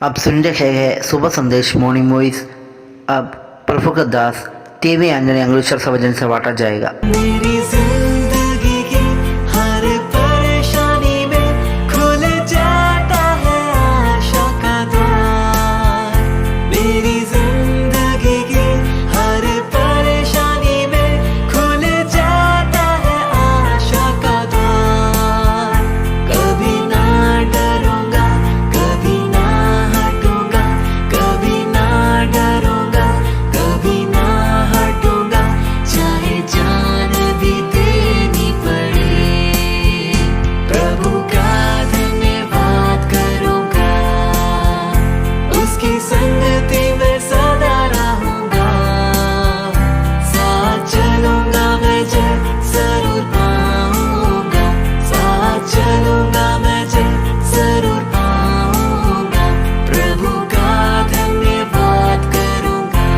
आप सुन रहे हैं सुबह संदेश मॉर्निंग वॉइस। अब प्रफुल्ल दास टीवी अंजनी अंग्लिश सवजन से बांटा जाएगा। मेरी जिंदगी की हर परेशानी में खुल जाता है आशा का द्वार। मेरी जिंदगी की हर परेशानी में खुल जाता है आशा का द्वार। कभी ना डरूंगा, कभी ना हटूंगा, कभी ना डरूंगा, कभी ना हटूंगा, चाहे जान भी देनी पड़े। प्रभु का धन्यवाद करूंगा, उसकी संगति में सदा रहूंगा। साथ चलूंगा मैं जय जरूर पाऊंगा, साथ चलूंगा मैं जय जरूर पाऊंगा। प्रभु का धन्यवाद करूंगा।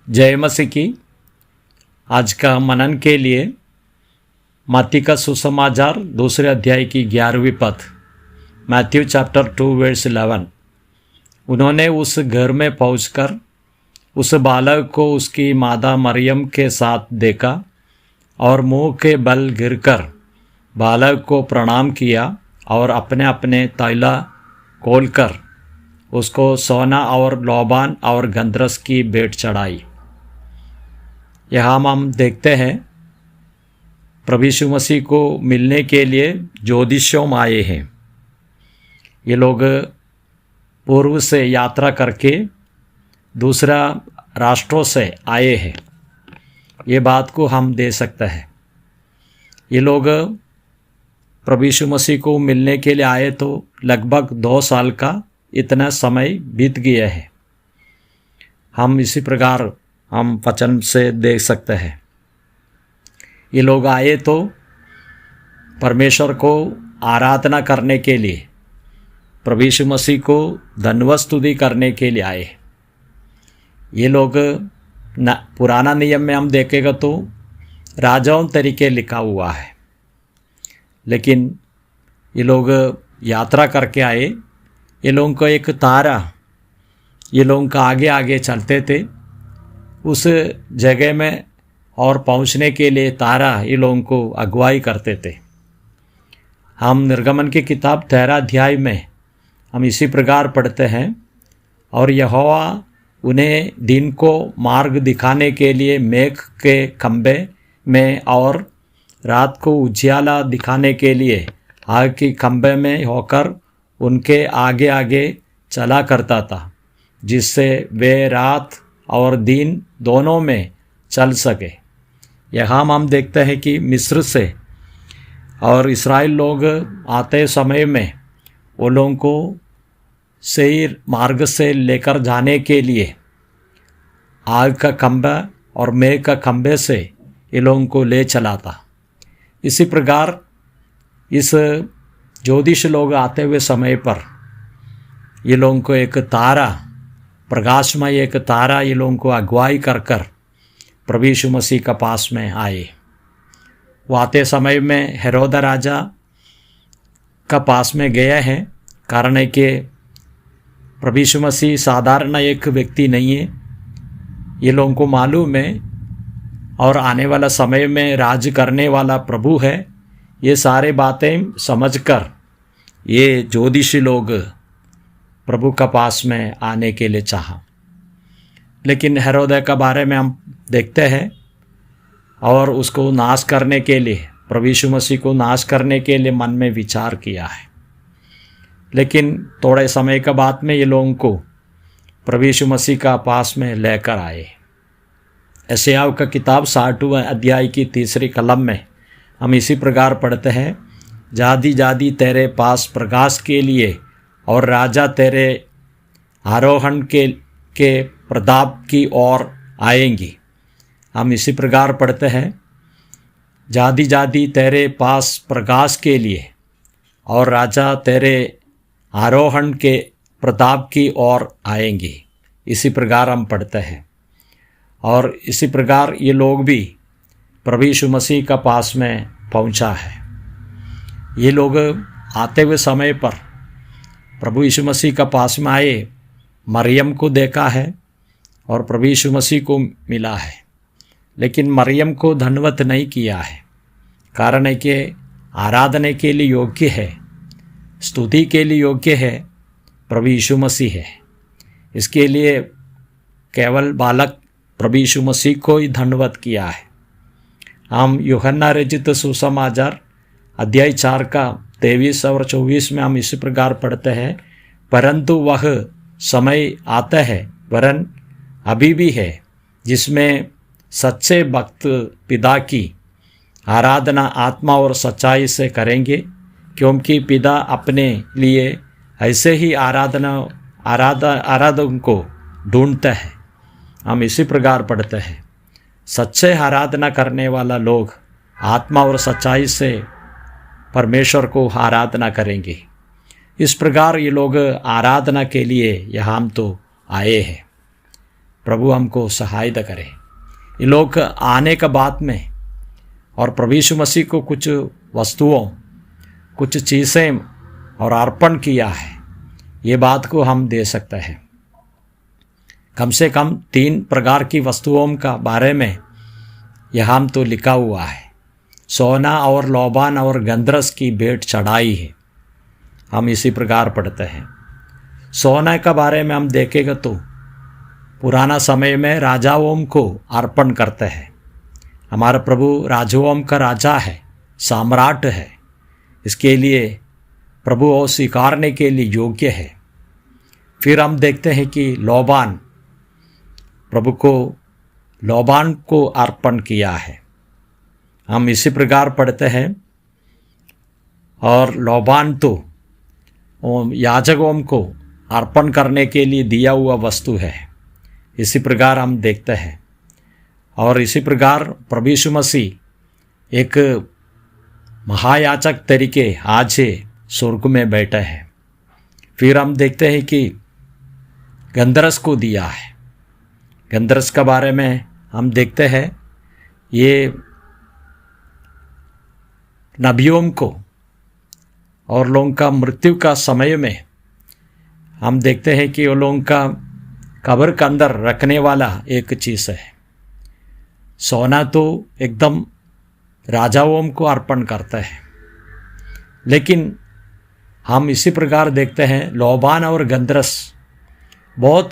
जय मसीह की। आज का मनन के लिए मत्ती का सुसमाचार दूसरे अध्याय की 11वीं पद, मैथ्यू चैप्टर 2 वर्स 11। उन्होंने उस घर में पहुंचकर उस बालक को उसकी माता मरियम के साथ देखा और मुंह के बल गिरकर बालक को प्रणाम किया और अपने अपने तैला खोलकर उसको सोना और लोबान और गंधरस की भेंट चढ़ाई। यहाँ हम देखते हैं प्रभु यीशु मसीह को मिलने के लिए ज्योतिषों आए हैं। ये लोग पूर्व से यात्रा करके दूसरा राष्ट्रों से आए हैं। ये बात को हम दे सकते हैं। ये लोग प्रभु यीशु मसीह को मिलने के लिए आए तो लगभग 2 साल का इतना समय बीत गया है। हम इसी प्रकार हम वचन से देख सकते हैं। ये लोग आए तो परमेश्वर को आराधना करने के लिए, प्रभु यीशु मसीह को धन्यवाद स्तुति करने के लिए आए। ये लोग पुराना नियम में हम देखेगा तो राजाओं तरीके लिखा हुआ है, लेकिन ये लोग यात्रा करके आए। ये लोगों को एक तारा ये लोगों का आगे आगे चलते थे उस जगह में, और पहुंचने के लिए तारा ये लोगों को अगुवाई करते थे। हम निर्गमन की किताब 13 अध्याय में हम इसी प्रकार पढ़ते हैं, और यहोवा उन्हें दिन को मार्ग दिखाने के लिए मेघ के खंभे में और रात को उजियाला दिखाने के लिए आग की खंभे में होकर उनके आगे आगे चला करता था, जिससे वे रात और दिन दोनों में चल सके। यहाँ हम देखते हैं कि मिस्र से और इस्राएल लोग आते समय में वो लोगों को सही मार्ग से लेकर जाने के लिए आग का खंभा और मेघ का खंभे से ये लोगों को ले चला था। इसी प्रकार इस ज्योतिष लोग आते हुए समय पर ये लोगों को एक तारा, प्रकाशमय एक तारा ये लोगों को अगुवाई कर कर प्रभु यीशु मसीह का पास में आए। वो आते समय में हेरोद राजा का पास में गए हैं, कारण है कि प्रभु यीशु मसीह साधारण एक व्यक्ति नहीं है। ये लोगों को मालूम है और आने वाला समय में राज करने वाला प्रभु है। ये सारे बातें समझकर ये ज्योतिषी लोग प्रभु का पास में आने के लिए चाहा। लेकिन हेरोद का बारे में हम देखते हैं, और उसको नाश करने के लिए, प्रभु यीशु मसीह को नाश करने के लिए मन में विचार किया है। लेकिन थोड़े समय के बाद में ये लोगों को प्रभु यीशु मसीह का पास में लेकर आए। यशायाह का किताब 60वें अध्याय की 3री कलम में हम इसी प्रकार पढ़ते हैं, जादी जादी तेरे पास प्रकाश के लिए और राजा तेरे आरोहण के प्रताप की ओर आएंगी। हम इसी प्रकार पढ़ते हैं, जादी जादी तेरे पास प्रकाश के लिए और राजा तेरे आरोहण के प्रताप की ओर आएंगी। इसी प्रकार हम पढ़ते हैं। और इसी प्रकार ये लोग भी प्रभु यीशु मसीह का पास में पहुंचा है। ये लोग आते हुए समय पर प्रभु यीशु मसीह का पास में आए मरियम को देखा है और प्रभु यीशु मसीह को मिला है, लेकिन मरियम को धन्यवाद नहीं किया है। कारण है कि आराधना के लिए योग्य है, स्तुति के लिए योग्य है प्रभु यीशु मसीह है। इसके लिए केवल बालक प्रभु यीशु मसीह को ही धन्यवाद किया है। हम यूहन्ना रचित सुसमाचार अध्याय 4 का 23 और 24 में हम इसी प्रकार पढ़ते हैं, परंतु वह समय आता है, वरन अभी भी है, जिसमें सच्चे भक्त पिता की आराधना आत्मा और सच्चाई से करेंगे, क्योंकि पिता अपने लिए ऐसे ही आराधन को ढूंढता है। हम इसी प्रकार पढ़ते हैं, सच्चे आराधना करने वाला लोग आत्मा और सच्चाई से परमेश्वर को आराधना करेंगे। इस प्रकार ये लोग आराधना के लिए यहाँ हम तो आए हैं। प्रभु हमको सहायता करे। ये लोग आने का बाद में और प्रभु यीशु मसीह को कुछ वस्तुओं, कुछ चीज़ें और अर्पण किया है, ये बात को हम दे सकते हैं। कम से कम 3 प्रकार की वस्तुओं का बारे में यहाँ हम तो लिखा हुआ है। सोना और लोबान और गंधरस की भेंट चढ़ाई है, हम इसी प्रकार पढ़ते हैं। सोना का बारे में हम देखेंगे तो पुराना समय में राजाओं को अर्पण करते हैं। हमारा प्रभु राजाओं का राजा है, सम्राट है, इसके लिए प्रभु को स्वीकारने के लिए योग्य है। फिर हम देखते हैं कि लोबान, प्रभु को लोबान को अर्पण किया है, हम इसी प्रकार पढ़ते हैं। और लोबान तो याजकों को अर्पण करने के लिए दिया हुआ वस्तु है, इसी प्रकार हम देखते हैं। और इसी प्रकार प्रभु यीशु मसीह एक महायाजक तरीके आज स्वर्ग में बैठे हैं। फिर हम देखते हैं कि गंधरस को दिया है। गंधरस के बारे में हम देखते हैं, ये नबियों को और लोगों का मृत्यु का समय में हम देखते हैं कि वो लोगों का कब्र के अंदर रखने वाला एक चीज़ है। सोना तो एकदम राजाओं को अर्पण करता है, लेकिन हम इसी प्रकार देखते हैं लोबान और गंधरस बहुत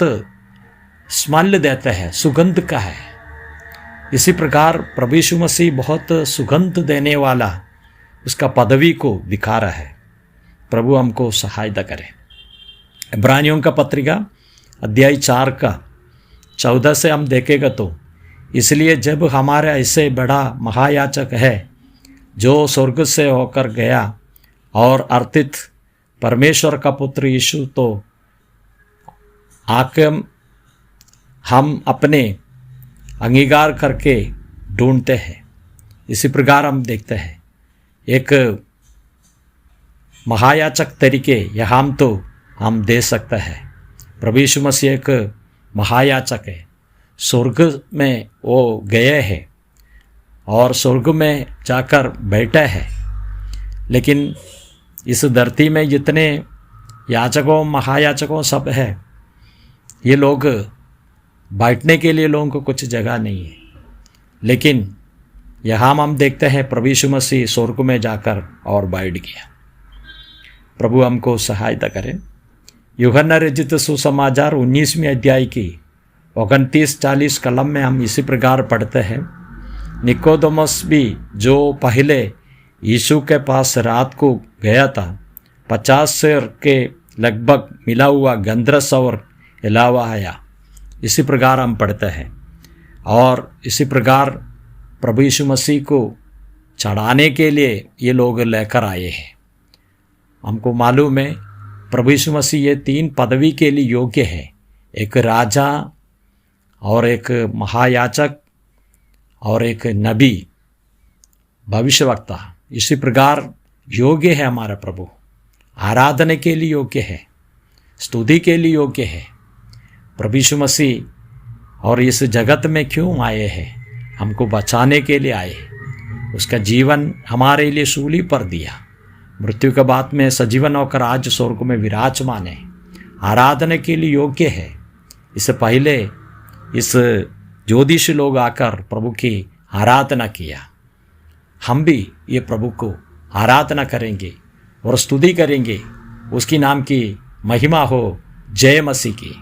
स्मेल देते हैं, सुगंध का है। इसी प्रकार प्रभु यीशु मसीह बहुत सुगंध देने वाला उसका पदवी को दिखा रहा है। प्रभु हमको सहायता करे। इब्रानियों का पत्रिका अध्याय 4 का 14 से हम देखेगा तो, इसलिए जब हमारे ऐसे बड़ा महायाजक है जो स्वर्ग से होकर गया और अर्थित परमेश्वर का पुत्र यीशु, तो आके हम अपने अंगीकार करके ढूंढते हैं। इसी प्रकार हम देखते हैं एक महायाजक तरीके यहाँ हम दे सकते हैं। प्रभु यीशु मसीह एक महायाजक है, स्वर्ग में वो गए हैं और स्वर्ग में जाकर बैठे हैं। लेकिन इस धरती में जितने याचकों महायाचकों सब है, ये लोग बैठने के लिए लोगों को कुछ जगह नहीं है। लेकिन यहाँ हम देखते हैं प्रभु यीशु मसीह स्वर्ग में जाकर और बैठ गया। प्रभु हमको सहायता करें। यूहन्ना रचित सुसमाचार 19वें अध्याय की 29-40 कलम में हम इसी प्रकार पढ़ते हैं, निकोदेमस भी जो पहले यीशु के पास रात को गया था, 50 सेर के लगभग मिला हुआ गंधरस और इलावा आया। इसी प्रकार हम पढ़ते हैं। और इसी प्रकार प्रभु यीशु मसीह को चढ़ाने के लिए ये लोग लेकर आए हैं। हमको मालूम है प्रभु यीशु मसीह ये 3 पदवी के लिए योग्य है, एक राजा और एक महायाजक और एक नबी, भविष्यवक्ता। इसी प्रकार योग्य है हमारा प्रभु, आराधना के लिए योग्य है, स्तुति के लिए योग्य है। प्रभु यीशु मसीह और इस जगत में क्यों आए हैं? हमको बचाने के लिए आए। उसका जीवन हमारे लिए सूली पर दिया, मृत्यु के बाद में सजीवन होकर आज स्वर्ग में विराजमान है, आराधना के लिए योग्य है। इससे पहले इस ज्योतिषी लोग आकर प्रभु की आराधना किया। हम भी ये प्रभु को आराधना करेंगे और स्तुति करेंगे, उसकी नाम की महिमा हो। जय मसीह की।